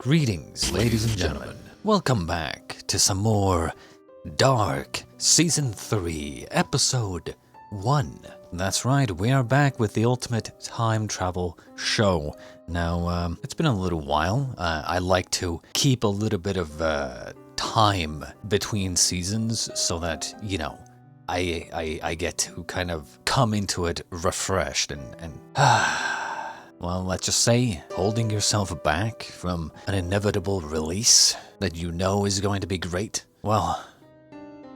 Greetings, ladies and gentlemen. Welcome back to some more Dark Season 3, Episode 1. That's right, we are back with the ultimate time travel show. Now, it's been a little while. I like to keep a little bit of time between seasons so that, you know, I get to kind of come into it refreshed and well, let's just say, holding yourself back from an inevitable release that you know is going to be great, well,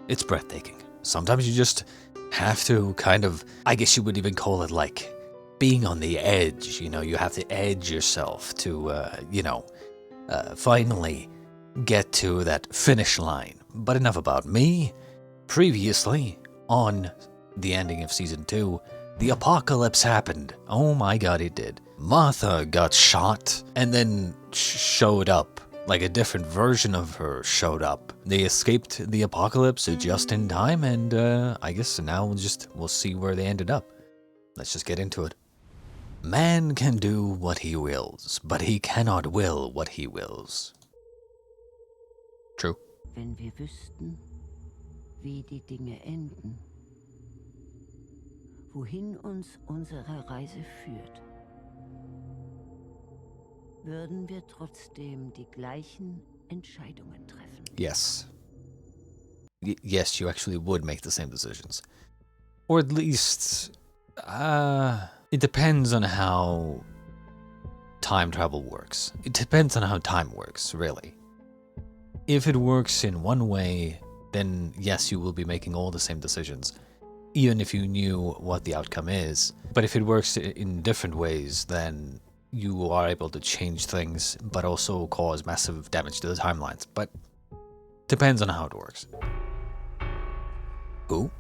it's breathtaking. Sometimes you just have to kind of, I guess you would even call it like being on the edge, you know, you have to edge yourself to, finally get to that finish line. But enough about me. Previously, on the ending of Season 2, the apocalypse happened. Oh my god, it did. Martha got shot and then showed up. Like a different version of her showed up. They escaped the apocalypse just in time, and I guess now we'll see where they ended up. Let's just get into it. Man can do what he wills, but he cannot will what he wills. True. Wenn wir wüssten, wie die Dinge enden, wohin uns unsere Reise führt, würden wir trotzdem die gleichen Entscheidungen treffen. Yes. Yes, you actually would make the same decisions. Or at least, it depends on how time travel works. It depends on how time works, really. If it works in one way, then yes, you will be making all the same decisions, even if you knew what the outcome is. But if it works in different ways, then you are able to change things, but also cause massive damage to the timelines. But depends on how it works. Who?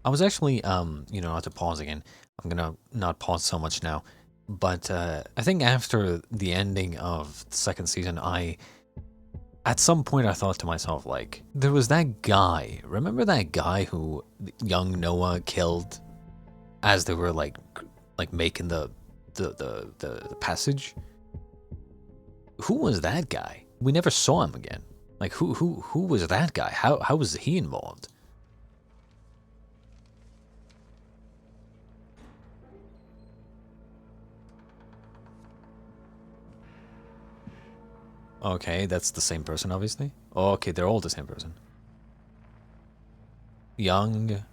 I was actually, not to pause again. I'm gonna not pause so much now. But I think after the ending of the second season, at some point I thought to myself, like, there was that guy. Remember that guy who young Noah killed as they were like making the passage? Who was that guy? We never saw him again. Like, who was that guy? How was he involved? Okay, that's the same person, obviously. Oh, okay, they're all the same person. Young,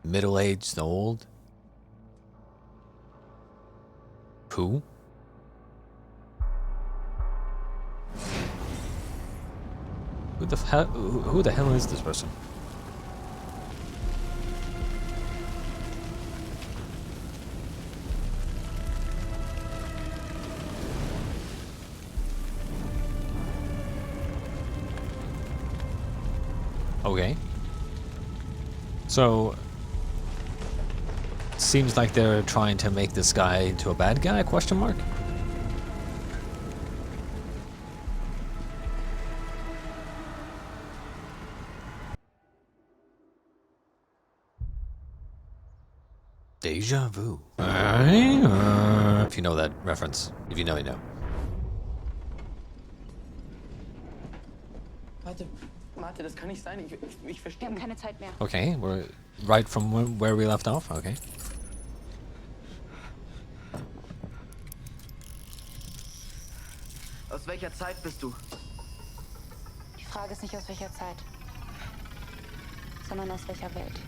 middle-aged, old. Who? Who the hell is this person? Okay. So, seems like they're trying to make this guy into a bad guy, question mark? Deja vu. If you know that reference. If you know, you know. Warte, das kann nicht sein. Ich verstehe. Wir haben keine Zeit mehr. Okay, we're right from where we left off. Okay. Aus welcher Zeit bist du? Die Frage ist nicht aus welcher Zeit, sondern aus welcher Welt.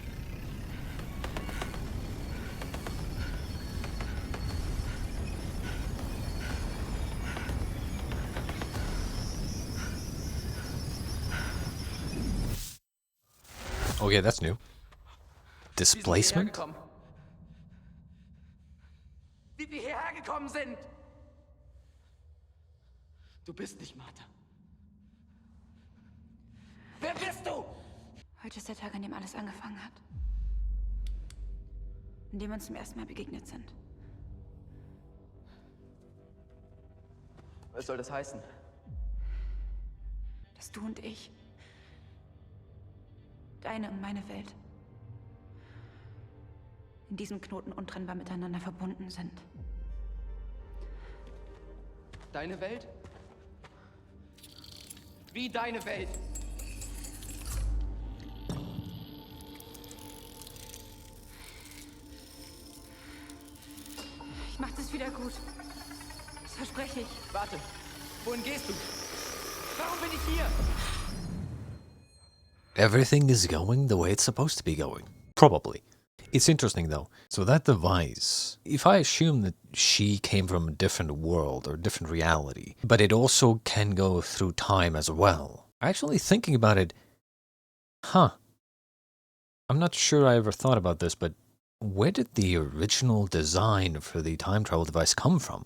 Okay, that's new. Displacement? Wie wir hierher gekommen sind. Du bist nicht Martha. Wer bist du? Heute ist der Tag, an dem alles angefangen hat. In dem wir uns zum ersten Mal begegnet sind. Was soll das heißen? Dass du und ich, deine und meine Welt, in diesem Knoten untrennbar miteinander verbunden sind. Deine Welt? Wie deine Welt? Ich mach das wieder gut. Das verspreche ich. Warte, wohin gehst du? Warum bin ich hier? Everything is going the way it's supposed to be going. Probably. It's interesting though. So that device, if I assume that she came from a different world or different reality, but it also can go through time as well. Actually thinking about it, I'm not sure I ever thought about this, but where did the original design for the time travel device come from?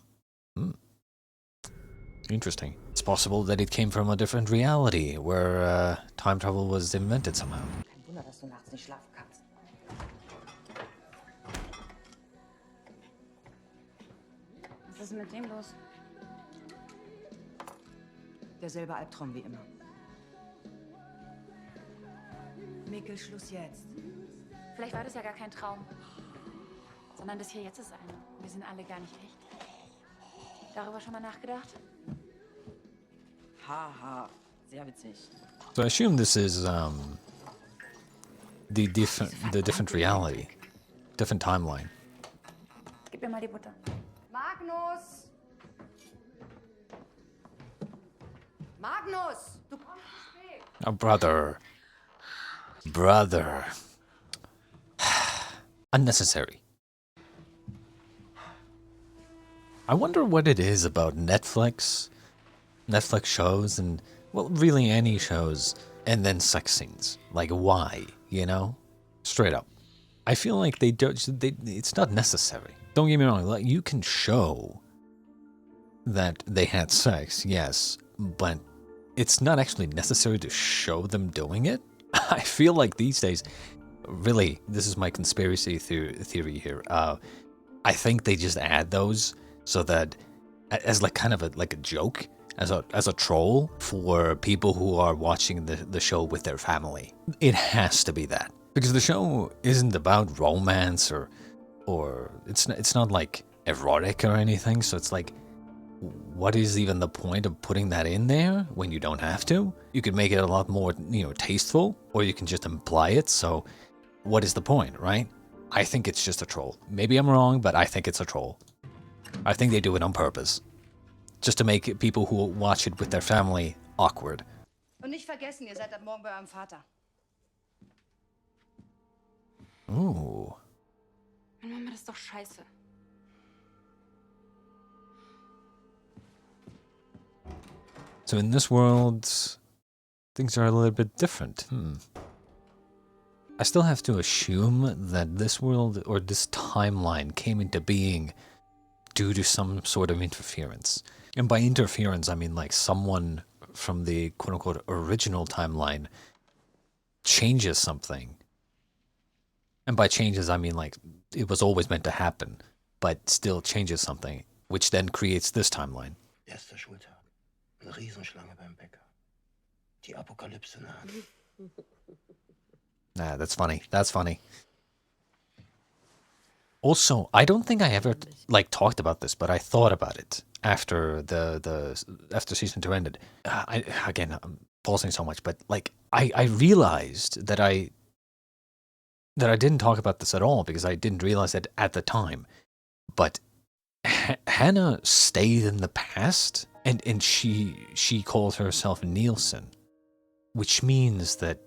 Interesting. It's possible that it came from a different reality where time travel was invented somehow. Kein Wunder, dass du nachts nicht schlafen kannst. Was ist mit dem los? Derselbe Albtraum wie immer. Mikkel, Schluss jetzt. Vielleicht war das ja gar kein Traum. Sondern das hier jetzt ist einer. Wir sind alle gar nicht echt. Darüber schon mal nachgedacht? Haha, sehr witzig. So I assume this is the different reality, different timeline. Gib mir mal die Butter. Magnus! Magnus! Du kommst zu spät. Oh, brother. Unnecessary. I wonder what it is about Netflix shows, and, well, really any shows, and then sex scenes. Like, why, you know? Straight up. I feel like it's not necessary. Don't get me wrong, like, you can show that they had sex, yes, but it's not actually necessary to show them doing it. I feel like these days, really, this is my conspiracy theory here. I think they just add those so that, as like kind of a joke, as a troll for people who are watching the show with their family. It has to be that, because the show isn't about romance or it's not like erotic or anything. So it's like, what is even the point of putting that in there when you don't have to? You could make it a lot more, tasteful, or you can just imply it. So what is the point, right? I think it's just a troll. Maybe I'm wrong, but I think it's a troll. I think they do it on purpose, just to make people who watch it with their family awkward. Und nicht vergessen, ihr seid ab morgen bei eurem Vater. Ooh. Meine Mama, das ist doch scheiße. So in this world, things are a little bit different. I still have to assume that this world or this timeline came into being due to some sort of interference. And by interference, I mean like someone from the quote-unquote original timeline changes something. And by changes, I mean like it was always meant to happen, but still changes something, which then creates this timeline. Erster Schultag. Eine Riesenschlange beim Bäcker. Die Apokalypse naht. Nah, that's funny. That's funny. Also, I don't think I ever talked about this, but I thought about it after after season 2 ended. I'm pausing so much, but I realized that I didn't talk about this at all because I didn't realize it at the time. But Hannah stayed in the past, and she called herself Nielsen, which means that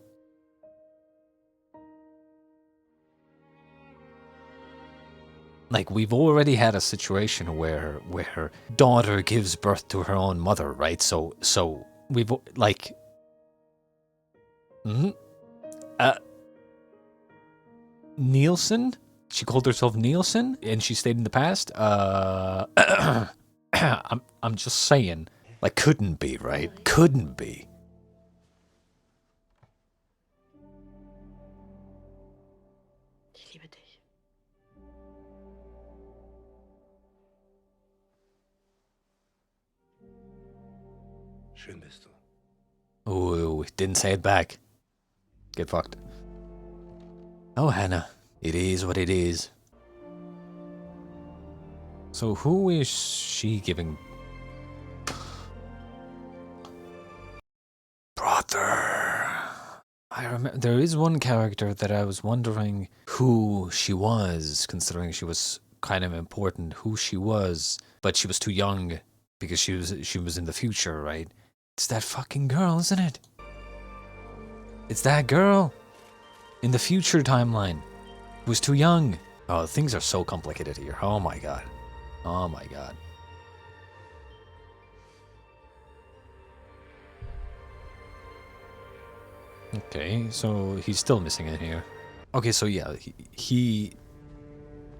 we've already had a situation where her daughter gives birth to her own mother, right? So we've Nielsen. She called herself Nielsen, and she stayed in the past. I'm just saying, couldn't be, right? Couldn't be. Ich liebe dich. Schön bist du. Ooh, didn't say it back. Get fucked. Oh, Hannah. It is what it is. So who is she giving? Brother. I remember there is one character that I was wondering who she was, considering she was kind of important, who she was, but she was too young because she was in the future, right? It's that fucking girl, isn't it? It's that girl in the future timeline who was too young. Oh, things are so complicated here. Oh my god. Oh my god. Okay, so he's still missing in here. Okay, so yeah,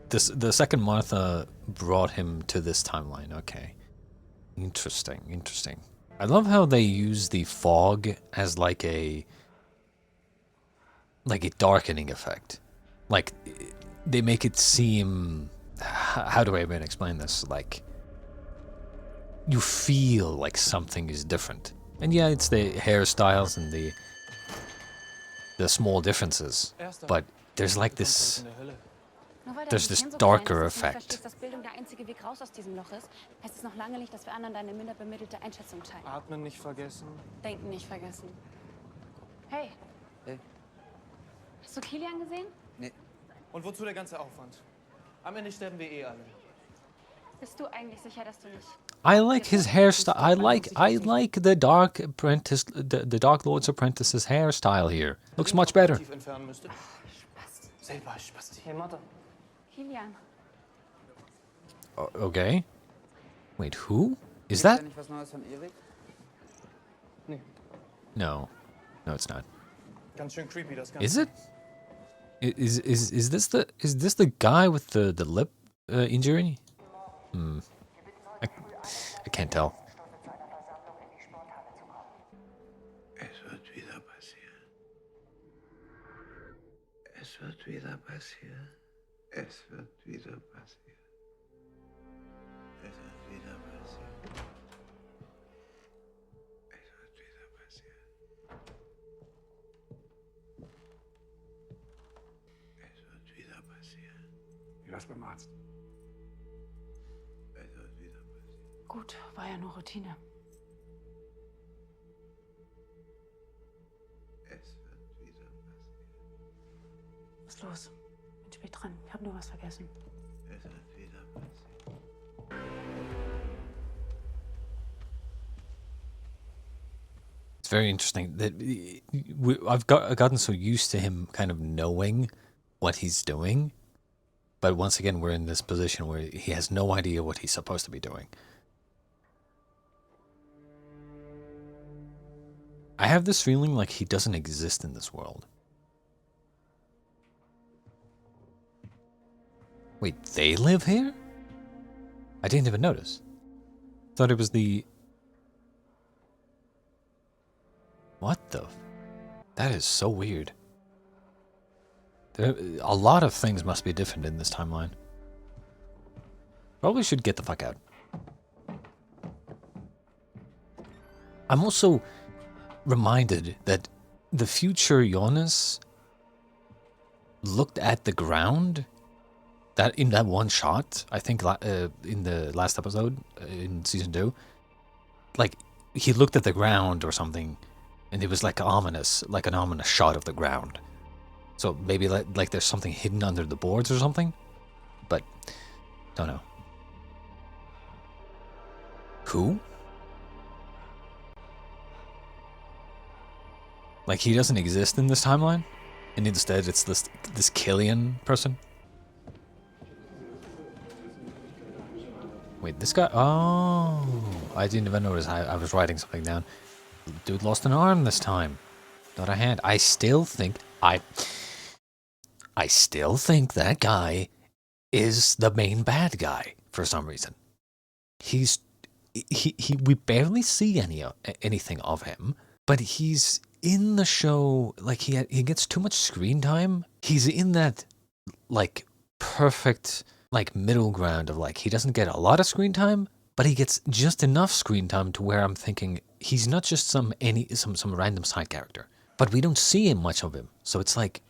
the second Martha brought him to this timeline. Okay. Interesting, interesting. I love how they use the fog as like a darkening effect. Like they make it seem, how do I even explain this? Like you feel like something is different. And yeah, it's the hairstyles and the small differences, but there's like this, there's this darker effect. Atmen nicht vergessen. Denken nicht vergessen. Hey. Hey. Hast du Kilian gesehen? Nee. Und wozu der ganze Aufwand? Am Ende sterben wir eh alle. Bist du eigentlich sicher, dass du nicht... I like his hairstyle. I like the Dark Apprentice, the Dark Lord's Apprentice's hairstyle here. Looks much better. Selber Spasti. Hey, Martha. Kilian. Okay. Wait, who? Is that? No. No, it's not. Ganz schön creepy, das Ganze. Is it? Is this the guy with the lip injury? Hmm. I can't tell. Es wird wieder passieren. Es wird wieder passieren. Es wird wieder passieren. Es wird wieder passieren. Es wird wieder passieren. Es wird wieder passieren. Wie war's beim Arzt? Es wird wieder passieren. Gut, war ja nur Routine. Es wird wieder passieren. Was ist los? Bin spät dran. Ich hab nur was vergessen. Es wird wieder passieren. It's very interesting that I've gotten so used to him kind of knowing what he's doing, but once again we're in this position where he has no idea what he's supposed to be doing. I have this feeling like he doesn't exist in this world. Wait, they live here? I didn't even notice. Thought it was the... What the... That is so weird. A lot of things must be different in this timeline. Probably should get the fuck out. I'm also reminded that the future Jonas looked at the ground that in that one shot, I think in the last episode in season 2, like he looked at the ground or something and it was like ominous, like an ominous shot of the ground. So maybe like there's something hidden under the boards or something, but don't know. Who? Like he doesn't exist in this timeline, and instead it's this Killian person. Wait, this guy? Oh, I didn't even notice. I was writing something down. Dude lost an arm this time, not a hand. I still think that guy is the main bad guy for some reason. We barely see anything of him, but he's in the show. Like he gets too much screen time. He's in that like perfect like middle ground of like he doesn't get a lot of screen time, but he gets just enough screen time to where I'm thinking he's not just some random side character. But we don't see much of him, so it's like,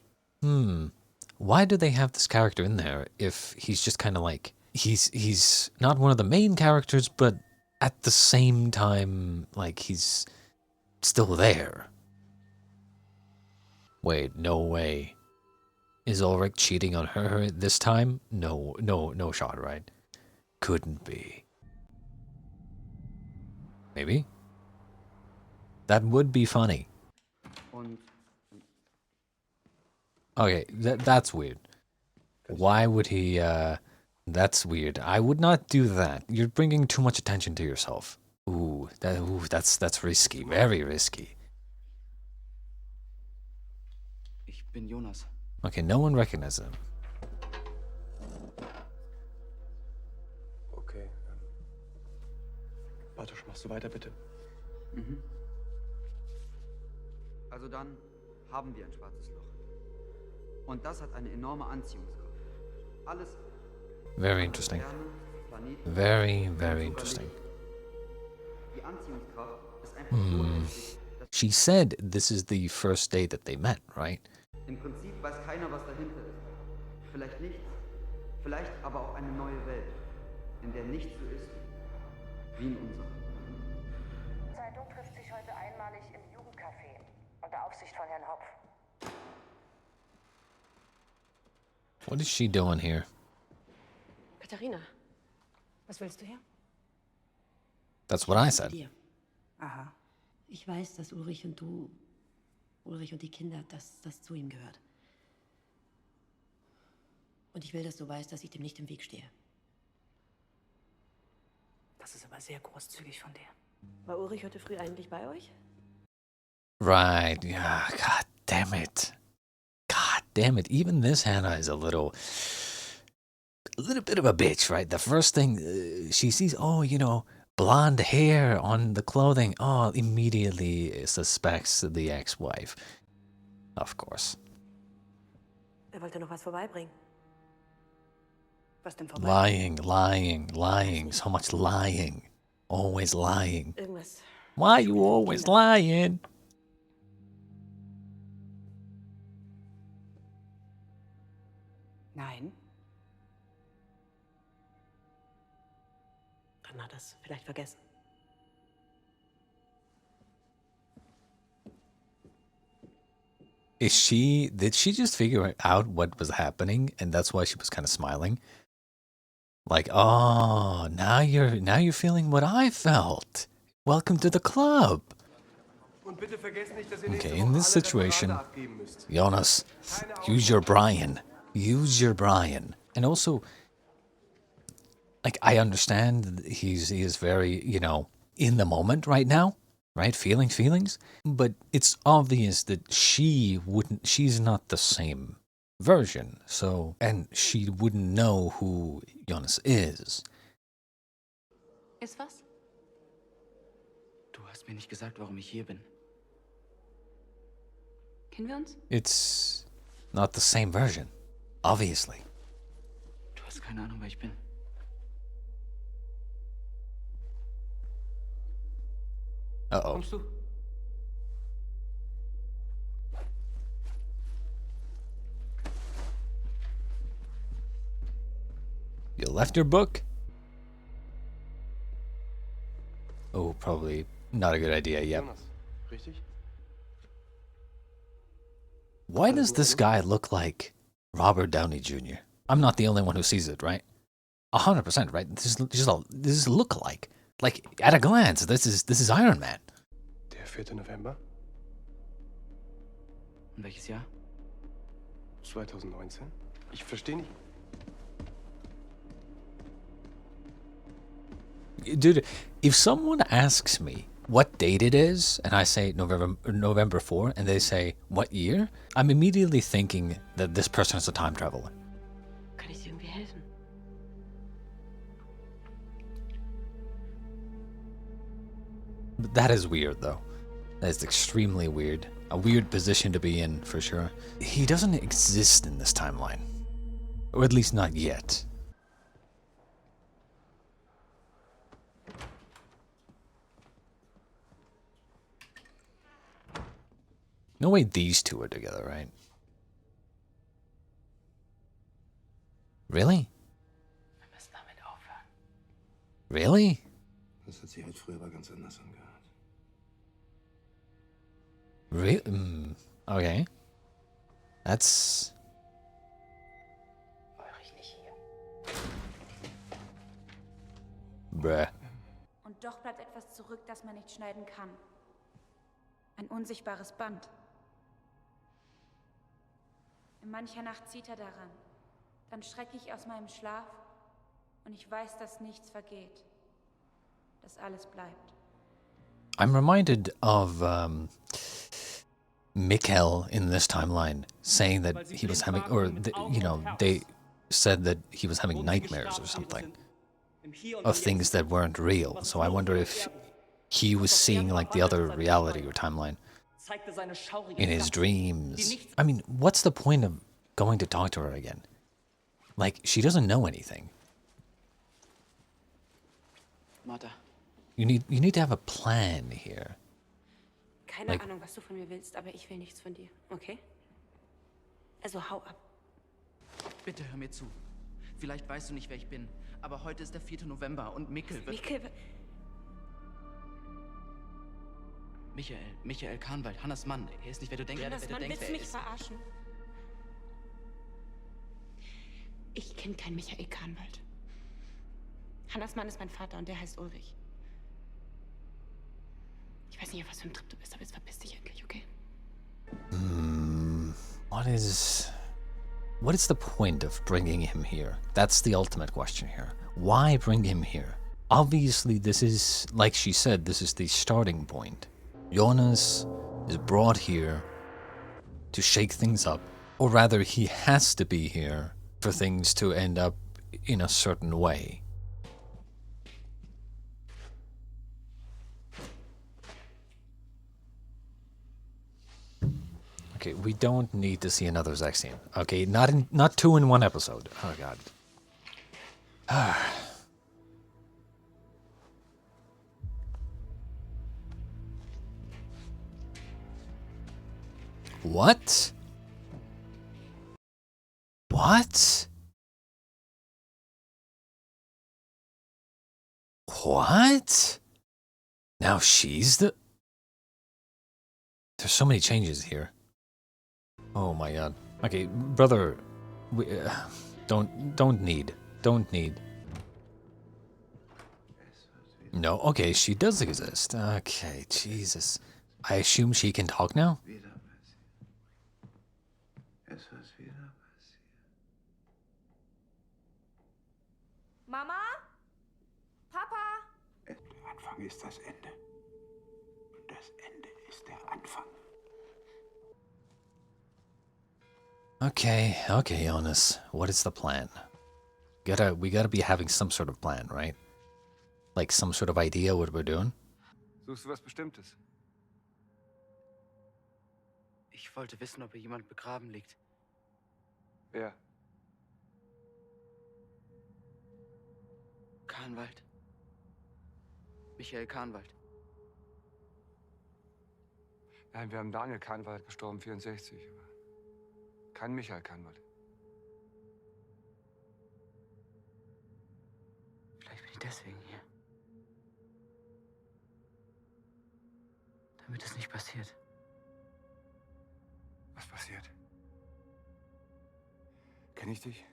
why do they have this character in there if he's just kind of like he's not one of the main characters, but at the same time, like he's still there. Wait, no way. Is Ulrich cheating on her this time? No shot, right? Couldn't be. Maybe? That would be funny. Okay, that's weird. Why would he, that's weird. I would not do that. You're bringing too much attention to yourself. That's risky. Very risky. Ich bin Jonas. Okay, no one recognizes him. Okay. Bartosz, machst du weiter, bitte? Also dann haben wir ein schwarzes Loch. Und das hat eine enorme Anziehungskraft. Alles. Very interesting. Very interesting. Die Anziehungskraft ist einfach so heftig, dass She said this is the first day that they met, right? im Prinzip weiß keiner, was dahinter ist. Vielleicht nichts, vielleicht aber auch eine neue Welt, in der nichts so ist wie in unserer. Die Zeitung trifft sich heute einmalig im Jugendcafé unter Aufsicht von Herrn Hopf. What is she doing here? Katharina. Was willst du her? That's what I said. Dir. Aha. Ich weiß, dass Ulrich und die Kinder, dass das zu ihm gehört. Und ich will, dass du weißt, dass ich dem nicht im Weg stehe. Das ist aber sehr großzügig von dir. War Ulrich heute früh eigentlich bei euch? Right, yeah, god damn it. God damn it. Even this Hannah is a little bit of a bitch, right? The first thing she sees, oh, you know, blonde hair on the clothing. Oh, immediately suspects the ex-wife. Of course. Wollte noch was vorbeibringen. Was denn vorbei? Lying. So much lying. Always lying. Irgendwas. Why are you always lying? Nein. Dann hat er es vielleicht vergessen. Did she just figure out what was happening and that's why she was kind of smiling? Like, oh, now you're feeling what I felt. Welcome to the club. Okay, in this situation, Jonas, use your Brian. Use your Brian. And also, like, I understand that he is very, you know, in the moment right now, right? Feelings. But it's obvious that she's not the same version. So, and she wouldn't know who Jonas is. Ist was? Du hast mir nicht gesagt, warum ich hier bin. Kennen wir uns? It's not the same version, obviously. Du hast keine Ahnung, wer ich bin. Uh-oh. Kommst du? You left your book? Oh, probably not a good idea, yep. Jonas, richtig? Why does this guy look like Robert Downey Jr.? I'm not the only one who sees it, right? 100%, right? This is look-alike. Like, at a glance, this is Iron Man. Der 4. November Und welches Jahr? 2019? Ich verstehe nicht. Dude, if someone asks me what date it is, and I say November 4, and they say, what year? I'm immediately thinking that this person is a time traveler. Kann ich dir irgendwie helfen? But that is weird, though. That is extremely weird. A weird position to be in, for sure. He doesn't exist in this timeline. Or at least not yet. No way these two are together, right? Really? Wir müssen damit aufhören. Really? Das hat sich halt früher aber ganz anders angehört. Okay. That's... Ulrich nicht hier. Bruh. Und doch bleibt etwas zurück, das man nicht schneiden kann. Ein unsichtbares Band. In mancher Nacht zieht er daran. Dann schrecke ich aus meinem Schlaf und ich weiß, dass nichts vergeht. Dass alles bleibt. I'm reminded of Mikkel in this timeline saying that he was having, or you know, they said that he was having nightmares or something of things that weren't real. So I wonder if he was seeing like the other reality or timeline in his dreams. I mean, what's the point of going to talk to her again? Like, she doesn't know anything. Martha. You need to have a plan here. Keine Ahnung, was du von mir willst, aber ich will nichts von dir, okay? Also hau ab. Bitte hör mir zu. Vielleicht weißt du nicht, wer ich bin, aber heute ist der 4. November und Mikkel wird... Michael Kahnwald, Hannas Mann. Er ist nicht, wer du denkst, Hannas Mann, willst du mich verarschen? Ich kenne keinen Michael Kahnwald. Hannas Mann ist mein Vater und der heißt Ulrich. Ich weiß nicht, auf was für ein Trip du bist, aber jetzt verpiss dich endlich, okay? What is the point of bringing him here? That's the ultimate question here. Why bring him here? Obviously, this is, like she said, this is the starting point. Jonas is brought here to shake things up, or rather, he has to be here for things to end up in a certain way. Okay, we don't need to see another sex scene. Okay, not two in one episode. Oh god. What? What? What? Now she's the... There's so many changes here. Oh my god. Okay, brother, we, don't need. No, okay, she does exist. Okay, Jesus. I assume she can talk now? Mama? Papa? Der Anfang ist das Ende. Und das Ende ist der Anfang. Okay, Jonas. What is the plan? We gotta be having some sort of plan, right? Like some sort of idea what we're doing? Suchst du was Bestimmtes? Ich wollte wissen, ob hier jemand begraben liegt. Wer? Kahnwald. Michael Kahnwald. Nein, wir haben Daniel Kahnwald gestorben, 64. Kein Michael Kahnwald. Vielleicht bin ich deswegen hier. Damit es nicht passiert. Was passiert? Kenn ich dich?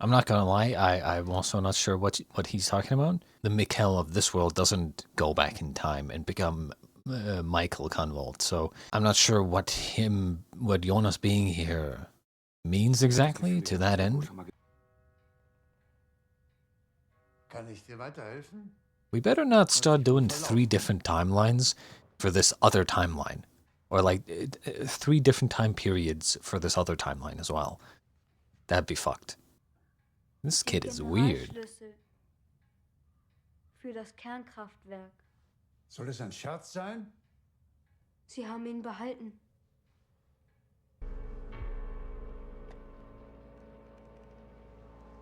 I'm not gonna lie, I'm also not sure what he's talking about. The Mikkel of this world doesn't go back in time and become Michael Kahnwald, so I'm not sure what Jonas being here means exactly to that end. Kann ich dir weiterhelfen? We better not start doing 3 different timelines for this other timeline. Or like 3 different time periods for this other timeline as well. That'd be fucked. This kid is weird. Generalschlüssel für das Kernkraftwerk. Soll es ein Scherz sein? Sie haben ihn behalten.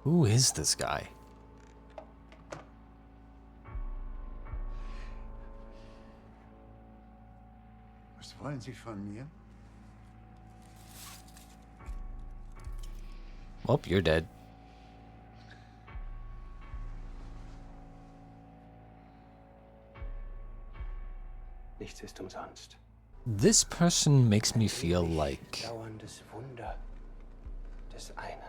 Who is this guy? Was Was wollen Sie von mir? Oh, you're dead. Nichts ist umsonst. This person makes me feel like Dauerndes Wunder des einen.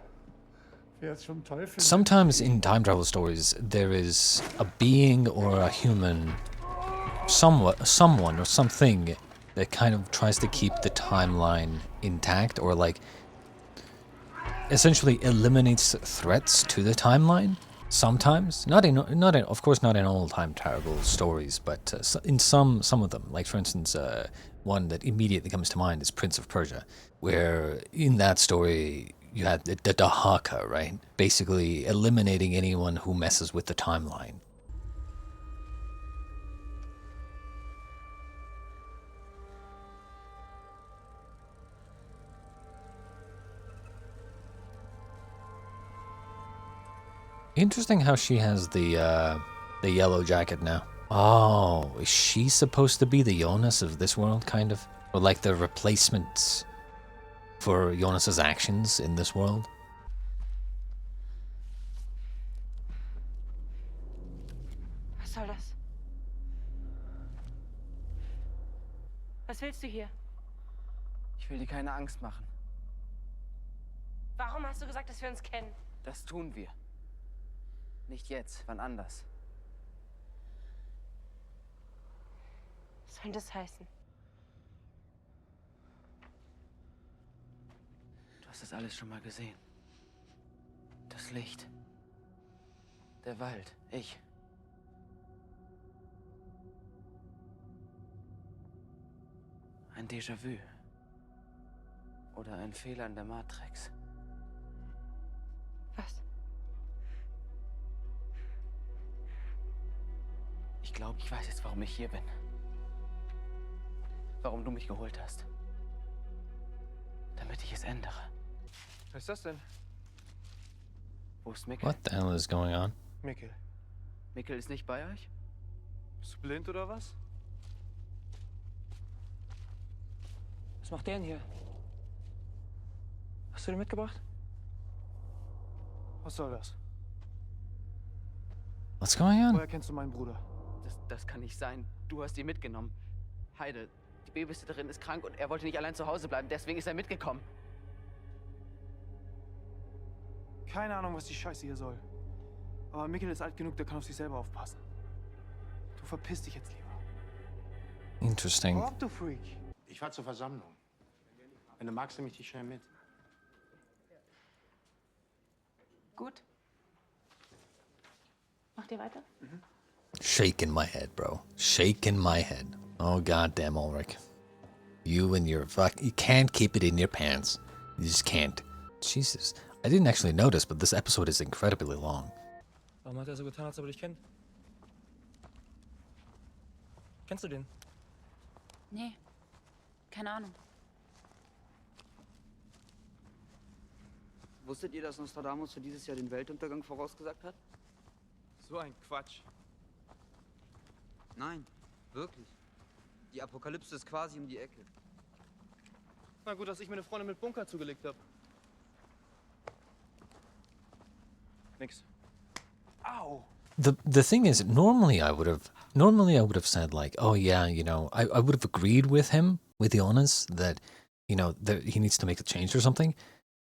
sometimes in time travel stories there is a being or a human, someone or something that kind of tries to keep the timeline intact, or like essentially eliminates threats to the timeline. Sometimes, not in, of course, not in all time travel stories, but in some of them. Like for instance, one that immediately comes to mind is Prince of Persia, where in that story you had the Dahaka, right? Basically eliminating anyone who messes with the timeline. Interesting how she has the yellow jacket now. Oh, is she supposed to be the Jonas of this world, kind of? Or like the replacement for Jonas's actions in this world? Was soll das? Was willst du hier? Ich will dir keine Angst machen. Warum hast du gesagt, dass wir uns kennen? Das tun wir. Nicht jetzt, wann anders. Was soll das heißen? Du hast das alles schon mal gesehen. Das Licht. Der Wald. Ich. Ein Déjà-vu. Oder ein Fehler in der Matrix. Was? Ich glaube, ich weiß jetzt, warum ich hier bin. Warum du mich geholt hast. Damit ich es ändere. Was ist das denn? Wo ist Mikkel? What the hell is going on? Mikkel. Mikkel ist nicht bei euch? Bist du blind oder was? Was macht der denn hier? Hast du den mitgebracht? Was soll das? What's going on? Woher kennst du meinen Bruder? Das kann nicht sein. Du hast ihn mitgenommen. Heide, die Babysitterin ist krank und er wollte nicht allein zu Hause bleiben. Deswegen ist er mitgekommen. Keine Ahnung, was die Scheiße hier soll. Aber Mikkel ist alt genug, der kann auf sich selber aufpassen. Du verpiss dich jetzt lieber. Interesting. Hau ab, du Freak. Ich fahr zur Versammlung. Wenn du magst, nehme ich dich schnell mit. Gut. Macht ihr weiter? Shaking my head, bro. Shaking my head. Oh goddamn, Ulrich. You and your you can't keep it in your pants. You just can't. Jesus. I didn't actually notice, but this episode is incredibly long. Warum hat er so getan, als ob er dich kennt? Kennst du den? Nee, keine Ahnung. Wusstet ihr, dass Nostradamus für dieses Jahr den Weltuntergang vorausgesagt hat? So ein Quatsch. Nein, wirklich. Die Apokalypse ist quasi um die Ecke. Na gut, dass ich mir eine Freundin mit Bunker zugelegt habe. Nix. Ow! The thing is, normally I would have said like, oh yeah, you know, I would have agreed with him, with Jonas, that, you know, that he needs to make a change or something,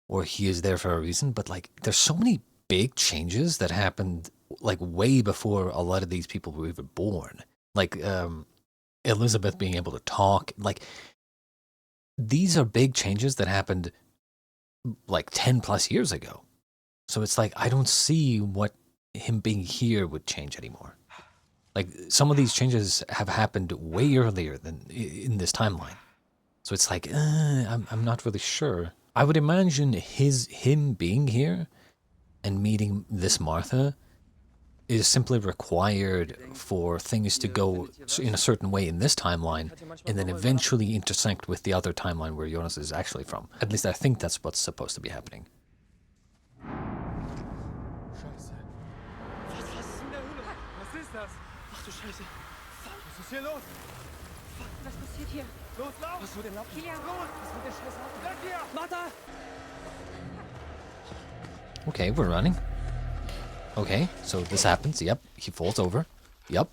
or he is there for a reason. But like, there's so many big changes that happened like way before a lot of these people were even born. Like Elizabeth being able to talk. Like, these are big changes that happened like 10 plus years ago. So it's like, I don't see what him being here would change anymore. Like, some of these changes have happened way earlier than in this timeline. So it's like, I'm not really sure. I would imagine him being here and meeting this Martha is simply required for things to go in a certain way in this timeline and then eventually intersect with the other timeline where Jonas is actually from. At least I think that's what's supposed to be happening. Scheiße. Was ist in der Höhle? Was ist das? Ach du Scheiße. Was ist hier los? Was passiert hier? Los, lauf! Was wird denn laufen? Kilian! Was wird der Scheiß laufen? Weg hier! Martha! Okay, we're running. Okay, so this happens. Yep, he falls over. Yep.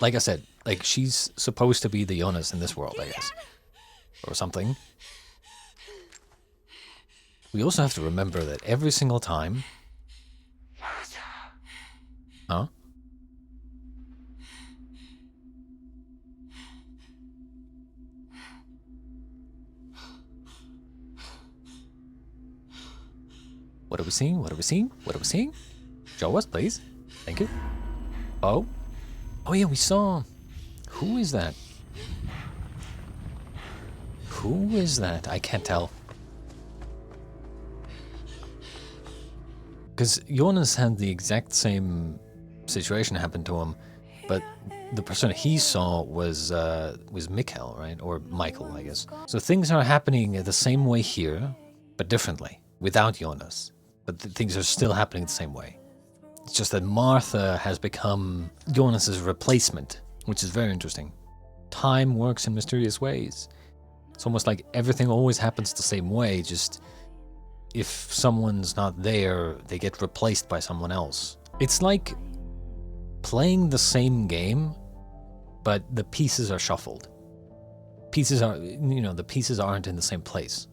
Like I said, like she's supposed to be the Jonas in this world, I guess. Or something. We also have to remember that every single time... Huh? What are we seeing? What are we seeing? What are we seeing? Show us, please. Thank you. Oh. Oh yeah, we saw... Who is that? Who is that? I can't tell. Because Jonas had the exact same situation happen to him, but the person he saw was Mikhail, right? Or Michael, I guess. So things are happening the same way here, but differently, without Jonas. But things are still happening the same way. It's just that Martha has become Jonas's replacement, which is very interesting. Time works in mysterious ways. It's almost like everything always happens the same way, just if someone's not there, they get replaced by someone else. It's like playing the same game, but the pieces are shuffled. Pieces are, you know, the pieces aren't in the same place.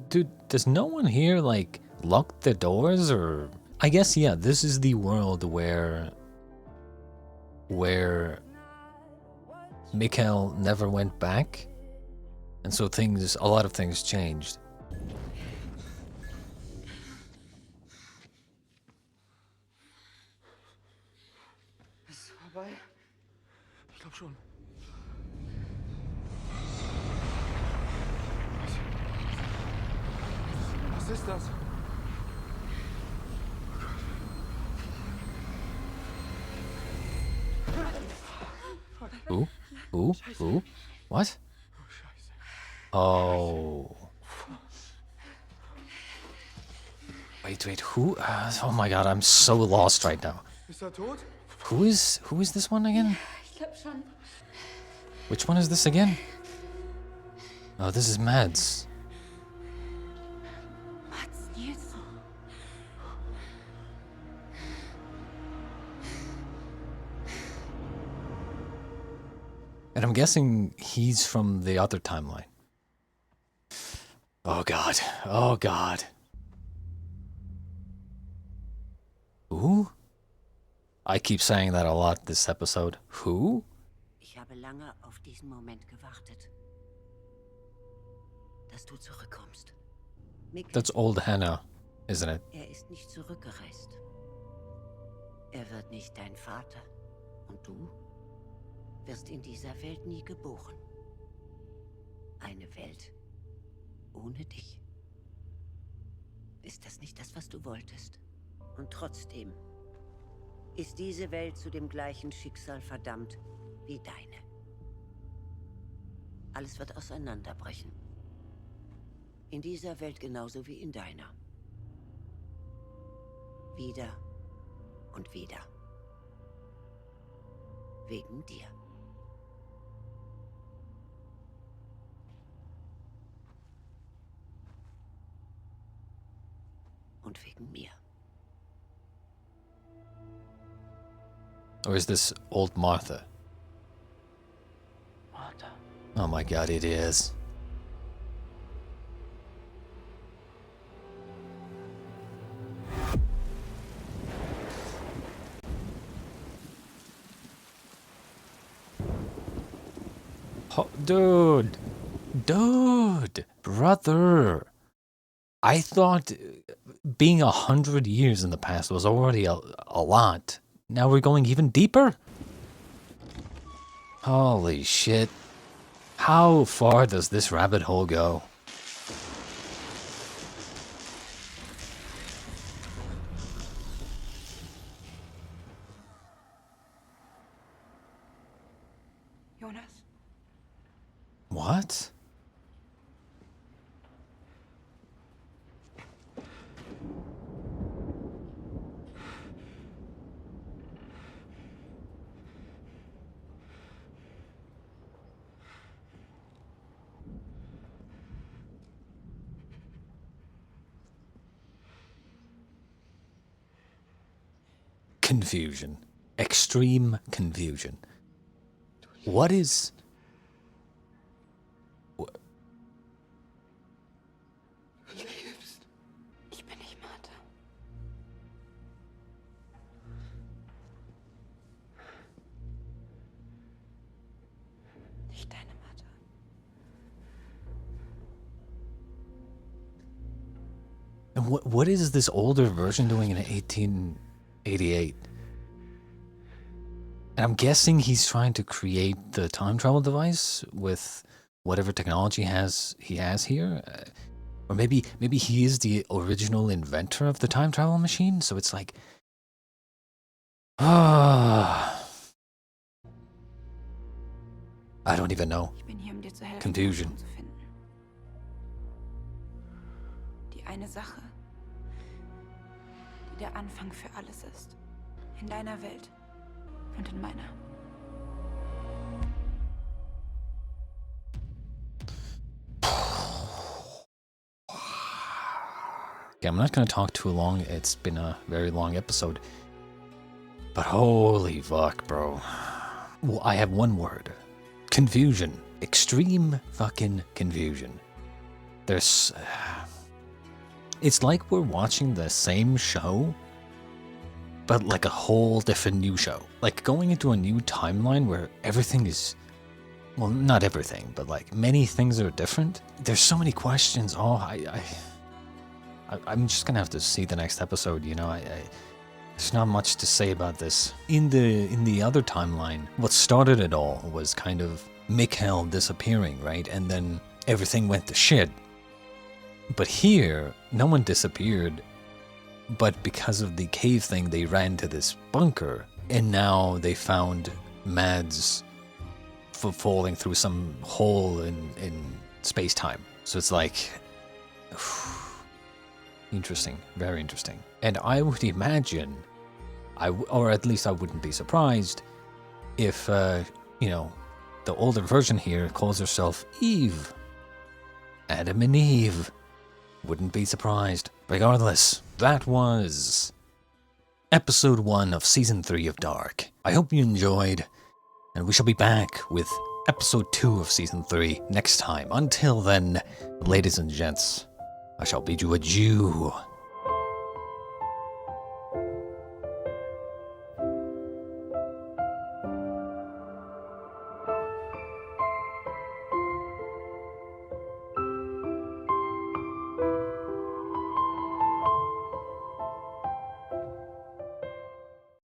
Dude, does no one here, like, lock the doors, or... I guess, yeah, this is the world where Mikhail never went back, and so a lot of things changed. Ist es vorbei? Ich glaube schon. Was ist das? Ooh, ooh, ooh. What? Oh. Wait, who? Oh my god, I'm so lost right now. Ist er tot? Who is this one again? Ich glaub schon. Which one is this again? Oh, this is Mads. Mats Nilsson. And I'm guessing he's from the other timeline. Oh god. Oh god. Who? I keep saying that a lot this episode. Who? Ich habe lange auf diesen Moment gewartet. Dass du zurückkommst. That's old Hannah, isn't it? Ist nicht zurückgereist. Wird nicht dein Vater. Und du wirst in dieser Welt nie geboren. Eine Welt ohne dich. Ist das nicht das, was du wolltest? Und trotzdem ist diese Welt zu dem gleichen Schicksal verdammt wie deine. Alles wird auseinanderbrechen. In dieser Welt genauso wie in deiner. Wieder und wieder. Wegen dir. Und wegen mir. Or is this old Martha? Martha. Oh my god, it is. Oh, dude, brother. I thought being 100 years in the past was already a lot. Now we're going even deeper? Holy shit. How far does this rabbit hole go? Jonas? What? confusion. Extreme confusion. What is... Ich bin nicht Martha. Nicht deine Martha. And what is this older version doing in 1888? And I'm guessing he's trying to create the time travel device with whatever technology he has here. Or maybe he is the original inventor of the time travel machine, so it's like... I don't even know. Ich bin hier, um dir zu helfen, Confusion. Lösungen zu finden. Die eine Sache, die der Anfang für alles ist. In deiner Welt und in meiner. Okay, I'm not going to talk too long. It's been a very long episode. But holy fuck, bro. Well, I have one word. Confusion. Extreme fucking confusion. There's... it's like we're watching the same show, but like a whole different new show. Like going into a new timeline where everything is... well, not everything, but like many things are different. There's so many questions. Oh, I'm just gonna have to see the next episode, you know. There's not much to say about this. In the other timeline, what started it all was kind of Mikhail disappearing, right? And then everything went to shit. But here, no one disappeared. But because of the cave thing, they ran to this bunker. And now they found Mads falling through some hole in space-time. So it's like... interesting, very interesting. And I would imagine, or at least I wouldn't be surprised, if, you know, the older version here calls herself Eve. Adam and Eve. Wouldn't be surprised. Regardless, that was episode 1 of season 3 of Dark. I hope you enjoyed, and we shall be back with episode 2 of season 3 next time. Until then, ladies and gents, I shall bid you adieu.